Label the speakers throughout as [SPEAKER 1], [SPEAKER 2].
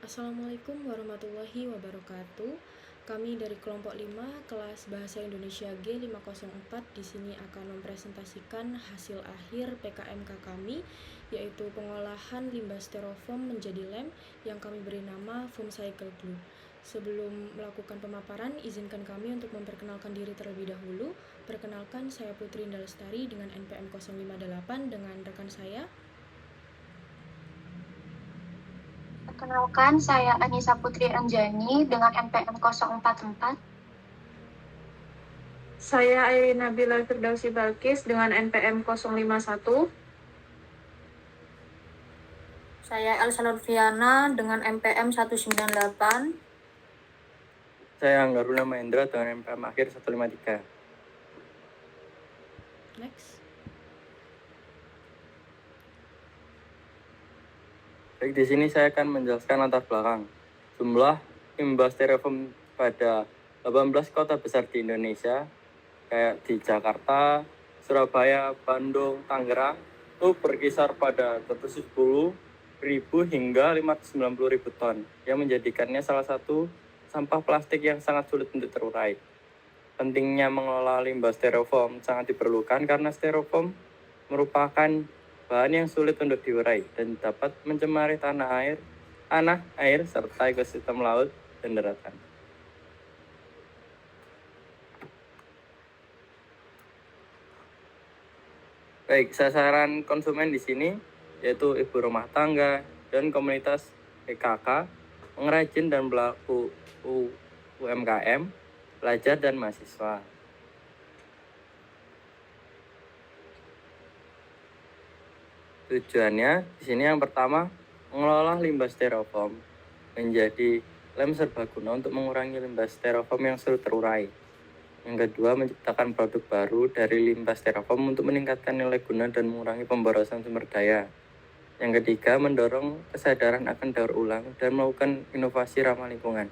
[SPEAKER 1] Assalamualaikum warahmatullahi wabarakatuh. Kami dari kelompok 5 kelas Bahasa Indonesia G504 di sini akan mempresentasikan hasil akhir PKMK kami, yaitu pengolahan limbah styrofoam menjadi lem yang kami beri nama Foam Cycle Glue. Sebelum melakukan pemaparan, izinkan kami untuk memperkenalkan diri terlebih dahulu. Perkenalkan, saya Putri Indah Lestari dengan NPM 058 dengan rekan saya.
[SPEAKER 2] Perkenalkan, saya Anissa Putri Anjani dengan NPM 044.
[SPEAKER 3] Saya Airina Bilal Firdausi Balkis dengan NPM 051.
[SPEAKER 4] Saya Elsa Nurfiana dengan NPM 198.
[SPEAKER 5] Saya Anggaruna Mahendra dengan NPM akhir 153.
[SPEAKER 1] Next.
[SPEAKER 5] Baik, di sini saya akan menjelaskan latar belakang. Jumlah limbah styrofoam pada 18 kota besar di Indonesia, kayak di Jakarta, Surabaya, Bandung, Tangerang, itu berkisar pada 170.000 hingga 590.000 ton, yang menjadikannya salah satu sampah plastik yang sangat sulit untuk terurai. Pentingnya mengelola limbah styrofoam sangat diperlukan karena styrofoam merupakan bahan yang sulit untuk diurai dan dapat mencemari tanah, air, serta ekosistem laut dan daratan. Baik, sasaran konsumen di sini yaitu ibu rumah tangga dan komunitas PKK, pengrajin dan pelaku UMKM, pelajar dan mahasiswa. Tujuannya di sini yang pertama, mengelola limbah styrofoam menjadi lem serbaguna untuk mengurangi limbah styrofoam yang sulit terurai. Yang kedua, menciptakan produk baru dari limbah styrofoam untuk meningkatkan nilai guna dan mengurangi pemborosan sumber daya. Yang ketiga, mendorong kesadaran akan daur ulang dan melakukan inovasi ramah lingkungan.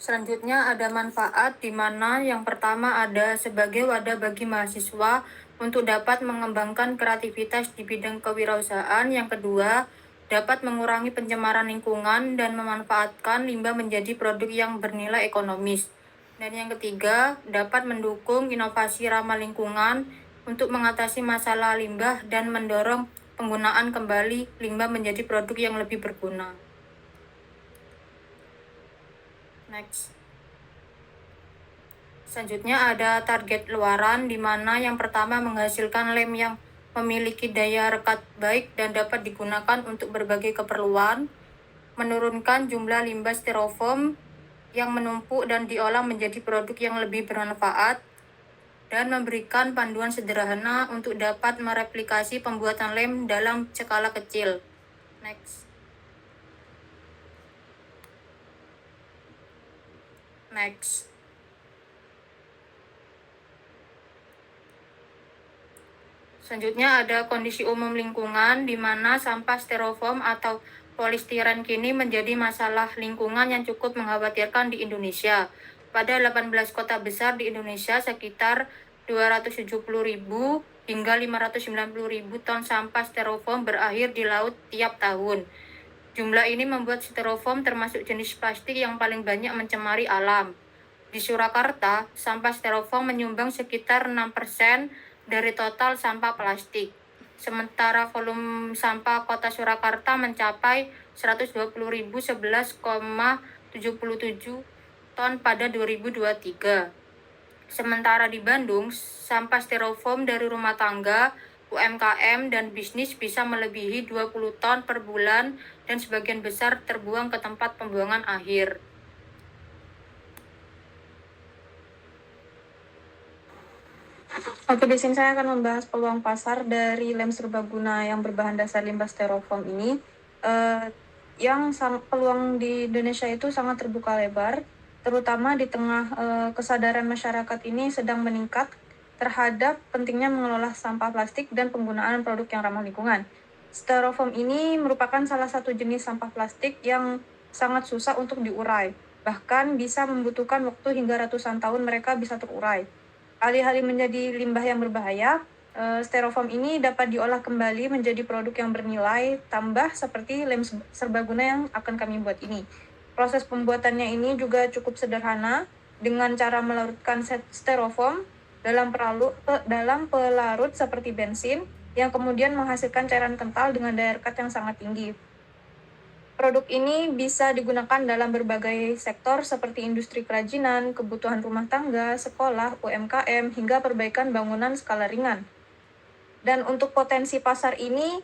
[SPEAKER 4] Selanjutnya ada manfaat, di mana yang pertama ada sebagai wadah bagi mahasiswa untuk dapat mengembangkan kreativitas di bidang kewirausahaan. Yang kedua, dapat mengurangi pencemaran lingkungan dan memanfaatkan limbah menjadi produk yang bernilai ekonomis. Dan yang ketiga, dapat mendukung inovasi ramah lingkungan untuk mengatasi masalah limbah dan mendorong penggunaan kembali limbah menjadi produk yang lebih berguna. Next. Selanjutnya ada target luaran, di mana yang pertama menghasilkan lem yang memiliki daya rekat baik dan dapat digunakan untuk berbagai keperluan, menurunkan jumlah limbah styrofoam yang menumpuk dan diolah menjadi produk yang lebih bermanfaat, dan memberikan panduan sederhana untuk dapat mereplikasi pembuatan lem dalam skala kecil. Next. Selanjutnya ada kondisi umum lingkungan, di mana sampah styrofoam atau polistiren kini menjadi masalah lingkungan yang cukup mengkhawatirkan di Indonesia. Pada 18 kota besar di Indonesia, sekitar 270.000 hingga 590.000 ton sampah styrofoam berakhir di laut tiap tahun. Jumlah ini membuat styrofoam termasuk jenis plastik yang paling banyak mencemari alam. Di Surakarta, sampah styrofoam menyumbang sekitar 6% dari total sampah plastik. Sementara volume sampah kota Surakarta mencapai 120.011,77 ton pada 2023. Sementara di Bandung, sampah styrofoam dari rumah tangga, UMKM, dan bisnis bisa melebihi 20 ton per bulan dan sebagian besar terbuang ke tempat pembuangan akhir.
[SPEAKER 3] Oke, di sini saya akan membahas peluang pasar dari lem serbaguna yang berbahan dasar limbah styrofoam ini. Peluang di Indonesia itu sangat terbuka lebar, terutama di tengah kesadaran masyarakat ini sedang meningkat terhadap pentingnya mengelola sampah plastik dan penggunaan produk yang ramah lingkungan. Styrofoam ini merupakan salah satu jenis sampah plastik yang sangat susah untuk diurai, bahkan bisa membutuhkan waktu hingga ratusan tahun mereka bisa terurai. Alih-alih menjadi limbah yang berbahaya, Styrofoam ini dapat diolah kembali menjadi produk yang bernilai tambah seperti lem serbaguna yang akan kami buat ini. Proses pembuatannya ini juga cukup sederhana dengan cara melarutkan styrofoam dalam pelarut seperti bensin yang kemudian menghasilkan cairan kental dengan daya rekat yang sangat tinggi. Produk ini bisa digunakan dalam berbagai sektor seperti industri kerajinan, kebutuhan rumah tangga, sekolah, UMKM, hingga perbaikan bangunan skala ringan. Dan untuk potensi pasar ini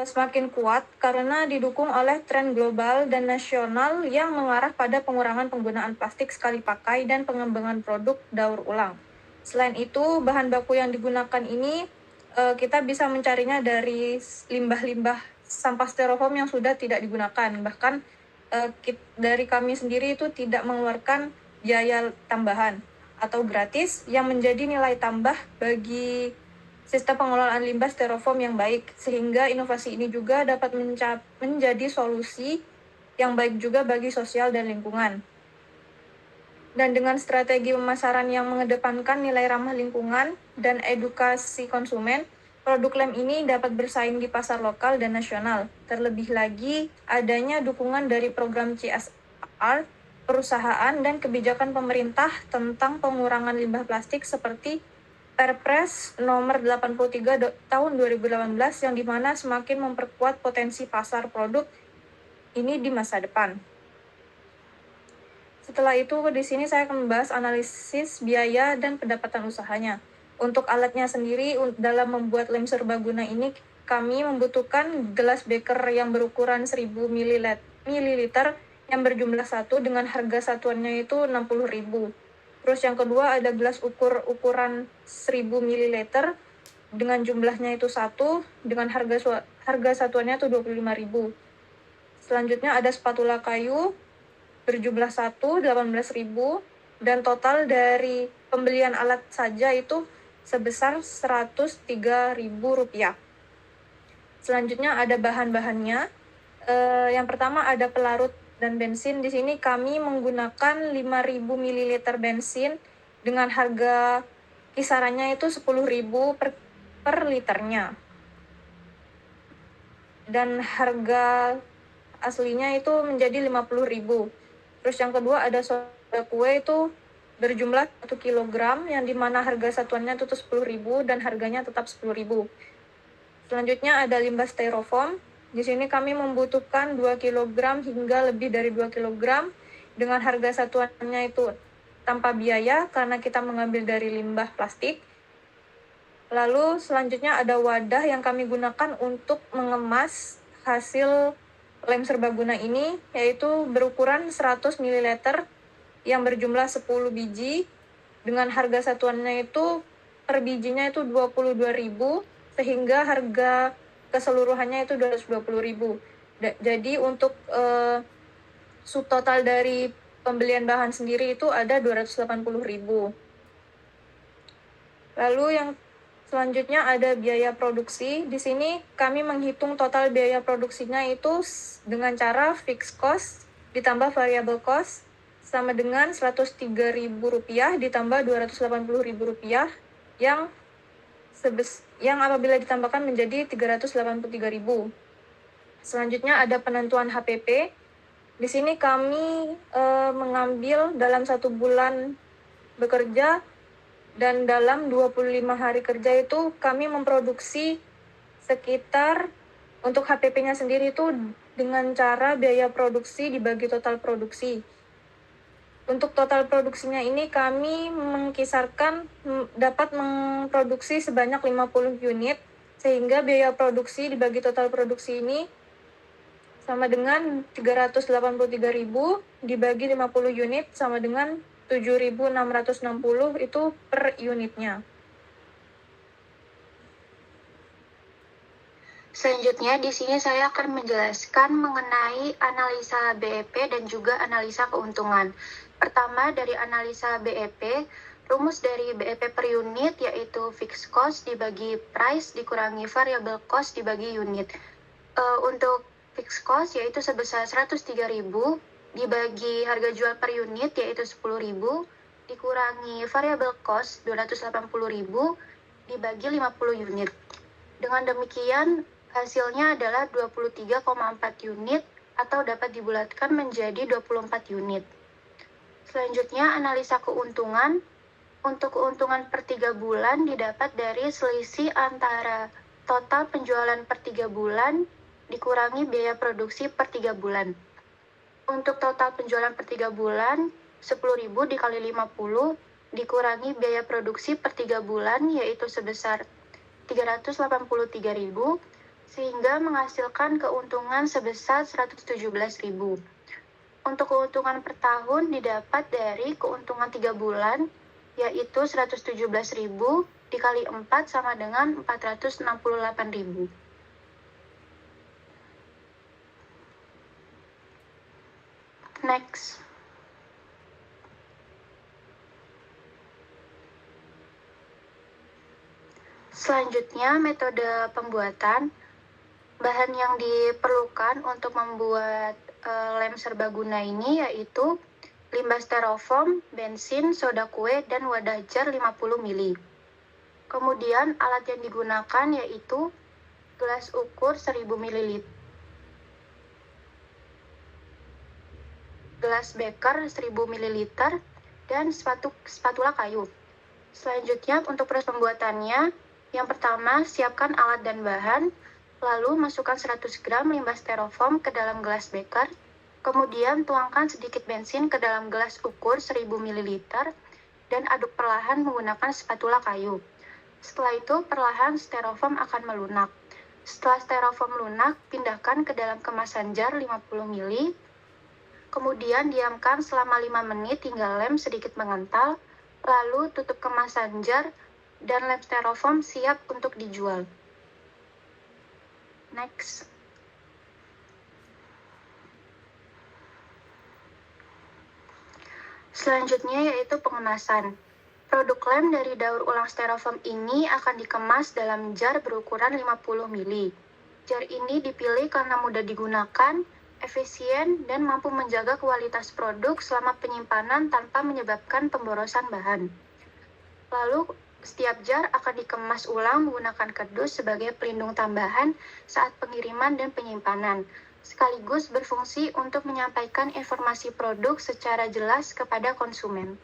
[SPEAKER 3] semakin kuat karena didukung oleh tren global dan nasional yang mengarah pada pengurangan penggunaan plastik sekali pakai dan pengembangan produk daur ulang. Selain itu, bahan baku yang digunakan ini kita bisa mencarinya dari limbah-limbah sampah styrofoam yang sudah tidak digunakan. Bahkan dari kami sendiri itu tidak mengeluarkan biaya tambahan atau gratis yang menjadi nilai tambah bagi sistem pengelolaan limbah styrofoam yang baik, sehingga inovasi ini juga dapat menjadi solusi yang baik juga bagi sosial dan lingkungan. Dan dengan strategi pemasaran yang mengedepankan nilai ramah lingkungan dan edukasi konsumen, produk lem ini dapat bersaing di pasar lokal dan nasional. Terlebih lagi, adanya dukungan dari program CSR, perusahaan, dan kebijakan pemerintah tentang pengurangan limbah plastik seperti Perpres nomor 83 tahun 2018 yang dimana semakin memperkuat potensi pasar produk ini di masa depan. Setelah itu, di sini saya akan membahas analisis biaya dan pendapatan usahanya. Untuk alatnya sendiri, dalam membuat lem serbaguna ini, kami membutuhkan gelas beker yang berukuran 1000 ml yang berjumlah 1 dengan harga satuannya itu 60.000. Terus yang kedua ada gelas ukuran 1000 ml dengan jumlahnya itu 1 dengan harga satuannya itu 25.000. Selanjutnya ada spatula kayu berjumlah 1, 18.000, dan total dari pembelian alat saja itu sebesar Rp103.000. Selanjutnya ada bahan-bahannya. Yang pertama ada pelarut dan bensin. Di sini kami menggunakan 5.000 ml bensin dengan harga kisarannya itu 10.000 per liternya. Dan harga aslinya itu menjadi 50.000. Terus yang kedua ada soda kue itu berjumlah 1 kg yang dimana harga satuannya itu 10.000 dan harganya tetap 10.000. Selanjutnya ada limbah styrofoam. Di sini kami membutuhkan 2 kg hingga lebih dari 2 kg dengan harga satuannya itu tanpa biaya karena kita mengambil dari limbah plastik. Lalu selanjutnya ada wadah yang kami gunakan untuk mengemas hasil lem serbaguna ini, yaitu berukuran 100 ml yang berjumlah 10 biji dengan harga satuannya itu per bijinya itu 22.000 sehingga harga keseluruhannya itu 220.000. Jadi untuk subtotal dari pembelian bahan sendiri itu ada 280.000. Lalu yang selanjutnya ada biaya produksi. Di sini kami menghitung total biaya produksinya itu dengan cara fixed cost ditambah variable cost sama dengan Rp103.000 ditambah Rp280.000 yang apabila ditambahkan menjadi Rp383.000. Selanjutnya ada penentuan HPP. Di sini kami mengambil dalam 1 bulan bekerja dan dalam 25 hari kerja itu kami memproduksi sekitar untuk HPP-nya sendiri itu dengan cara biaya produksi dibagi total produksi. Untuk total produksinya ini kami mengkisarkan dapat memproduksi sebanyak 50 unit sehingga biaya produksi dibagi total produksi ini sama dengan 383.000 dibagi 50 unit sama dengan 7.660 itu per unitnya.
[SPEAKER 2] Selanjutnya, di sini saya akan menjelaskan mengenai analisa BEP dan juga analisa keuntungan. Pertama, dari analisa BEP, rumus dari BEP per unit yaitu fixed cost dibagi price dikurangi variable cost dibagi unit. Untuk fixed cost yaitu sebesar 103.000 dibagi harga jual per unit yaitu 10.000 dikurangi variable cost 280.000 dibagi 50 unit. Dengan demikian, hasilnya adalah 23,4 unit atau dapat dibulatkan menjadi 24 unit. Selanjutnya, analisa keuntungan. Untuk keuntungan per 3 bulan didapat dari selisih antara total penjualan per 3 bulan dikurangi biaya produksi per 3 bulan. Untuk total penjualan per 3 bulan, 10.000 dikali 50 dikurangi biaya produksi per 3 bulan, yaitu sebesar 383.000, sehingga menghasilkan keuntungan sebesar 117.000. Untuk keuntungan per tahun didapat dari keuntungan 3 bulan, yaitu 117.000 dikali 4 sama dengan 468.000. Next. Selanjutnya, metode pembuatan. Bahan yang diperlukan untuk membuat lem serbaguna ini yaitu limbah styrofoam, bensin, soda kue, dan wadah jar 50 ml. Kemudian alat yang digunakan yaitu gelas ukur 1000 ml, gelas beker 1000 ml, dan spatula kayu. Selanjutnya untuk proses pembuatannya, yang pertama siapkan alat dan bahan, lalu masukkan 100 gram limbah styrofoam ke dalam gelas beker. Kemudian tuangkan sedikit bensin ke dalam gelas ukur 1000 ml dan aduk perlahan menggunakan spatula kayu. Setelah itu perlahan styrofoam akan melunak. Setelah styrofoam lunak, pindahkan ke dalam kemasan jar 50 ml. Kemudian diamkan selama 5 menit hingga lem sedikit mengental. Lalu tutup kemasan jar dan lem styrofoam siap untuk dijual. Next. Selanjutnya yaitu pengemasan. Produk lem dari daur ulang styrofoam ini akan dikemas dalam jar berukuran 50 ml. Jar ini dipilih karena mudah digunakan, efisien, dan mampu menjaga kualitas produk selama penyimpanan tanpa menyebabkan pemborosan bahan. Lalu, setiap jar akan dikemas ulang menggunakan kardus sebagai pelindung tambahan saat pengiriman dan penyimpanan, sekaligus berfungsi untuk menyampaikan informasi produk secara jelas kepada konsumen.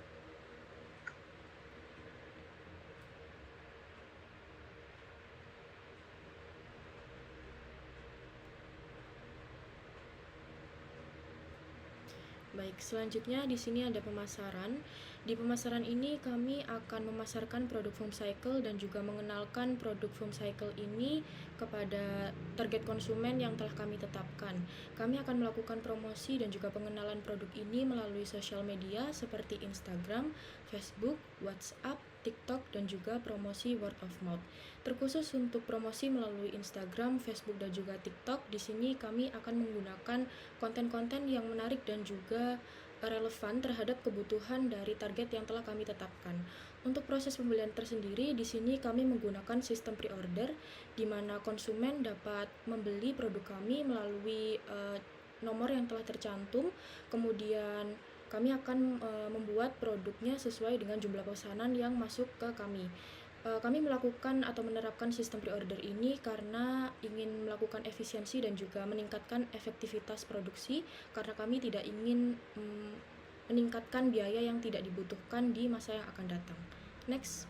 [SPEAKER 1] Baik, selanjutnya di sini ada pemasaran. Di pemasaran ini kami akan memasarkan produk foam cycle dan juga mengenalkan produk foam cycle ini kepada target konsumen yang telah kami tetapkan. Kami akan melakukan promosi dan juga pengenalan produk ini melalui sosial media seperti Instagram, Facebook, WhatsApp, TikTok, dan juga promosi word of mouth. Terkhusus untuk promosi melalui Instagram, Facebook, dan juga TikTok, di sini kami akan menggunakan konten-konten yang menarik dan juga relevan terhadap kebutuhan dari target yang telah kami tetapkan. Untuk proses pembelian tersendiri, di sini kami menggunakan sistem pre-order, di mana konsumen dapat membeli produk kami melalui nomor yang telah tercantum. Kemudian kami akan membuat produknya sesuai dengan jumlah pesanan yang masuk ke kami. Kami melakukan atau menerapkan sistem pre-order ini karena ingin melakukan efisiensi dan juga meningkatkan efektivitas produksi, karena kami tidak ingin meningkatkan biaya yang tidak dibutuhkan di masa yang akan datang. Next.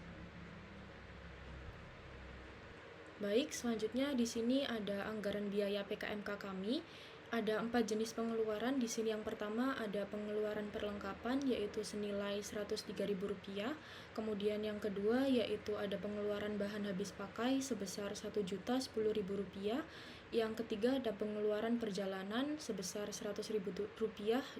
[SPEAKER 1] Baik, selanjutnya di sini ada anggaran biaya PKMK kami. Ada 4 jenis pengeluaran. Di sini yang pertama ada pengeluaran perlengkapan yaitu senilai Rp103.000. Kemudian yang kedua yaitu ada pengeluaran bahan habis pakai sebesar Rp1.010.000. Yang ketiga ada pengeluaran perjalanan sebesar Rp100.000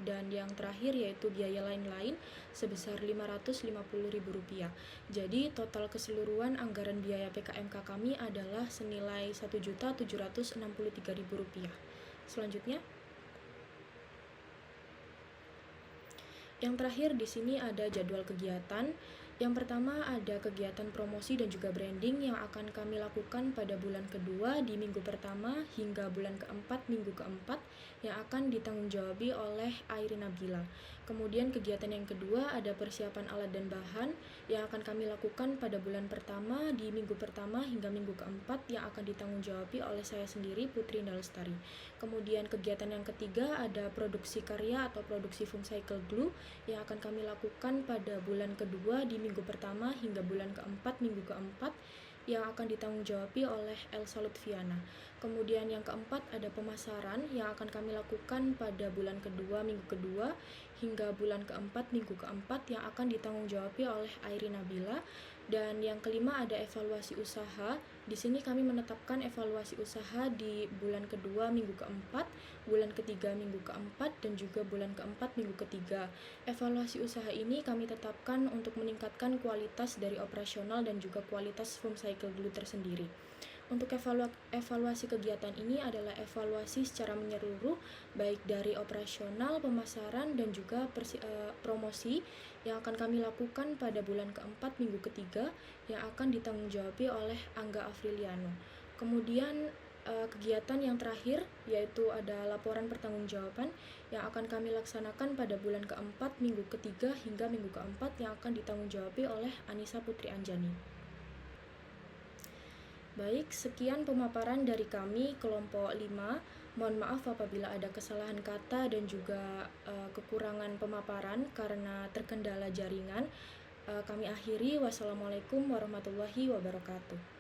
[SPEAKER 1] dan yang terakhir yaitu biaya lain-lain sebesar Rp550.000. Jadi total keseluruhan anggaran biaya PKMK kami adalah senilai Rp1.763.000. Selanjutnya, yang terakhir di sini ada jadwal kegiatan. Yang pertama ada kegiatan promosi dan juga branding yang akan kami lakukan pada bulan kedua di minggu pertama hingga bulan keempat minggu keempat yang akan ditanggung jawabi oleh Airin Nabila. Kemudian kegiatan yang kedua ada persiapan alat dan bahan yang akan kami lakukan pada bulan pertama di minggu pertama hingga minggu keempat yang akan ditanggung-jawabi oleh saya sendiri, Putri Indah Lestari. Kemudian kegiatan yang ketiga ada produksi karya atau produksi foam cycle glue yang akan kami lakukan pada bulan kedua di minggu pertama hingga bulan keempat minggu keempat yang akan ditanggung-jawabi oleh Elsa Lutfiana. Kemudian yang keempat ada pemasaran yang akan kami lakukan pada bulan kedua minggu kedua hingga bulan keempat minggu keempat yang akan ditanggung-jawabi oleh Airi Nabila. Dan yang kelima ada evaluasi usaha. Di sini kami menetapkan evaluasi usaha di bulan kedua minggu keempat, bulan ketiga minggu keempat, dan juga bulan keempat minggu ketiga. Evaluasi usaha ini kami tetapkan untuk meningkatkan kualitas dari operasional dan juga kualitas foam cycle glue tersendiri. Untuk evaluasi kegiatan ini adalah evaluasi secara menyeluruh baik dari operasional, pemasaran, dan juga promosi yang akan kami lakukan pada bulan keempat minggu ketiga yang akan ditanggung-jawabi oleh Angga Afriliano. Kemudian kegiatan yang terakhir yaitu ada laporan pertanggungjawaban yang akan kami laksanakan pada bulan keempat minggu ketiga hingga minggu keempat yang akan ditanggung-jawabi oleh Anissa Putri Anjani. Baik, sekian pemaparan dari kami kelompok 5. Mohon maaf apabila ada kesalahan kata dan juga kekurangan pemaparan karena terkendala jaringan. Kami akhiri. Wassalamualaikum warahmatullahi wabarakatuh.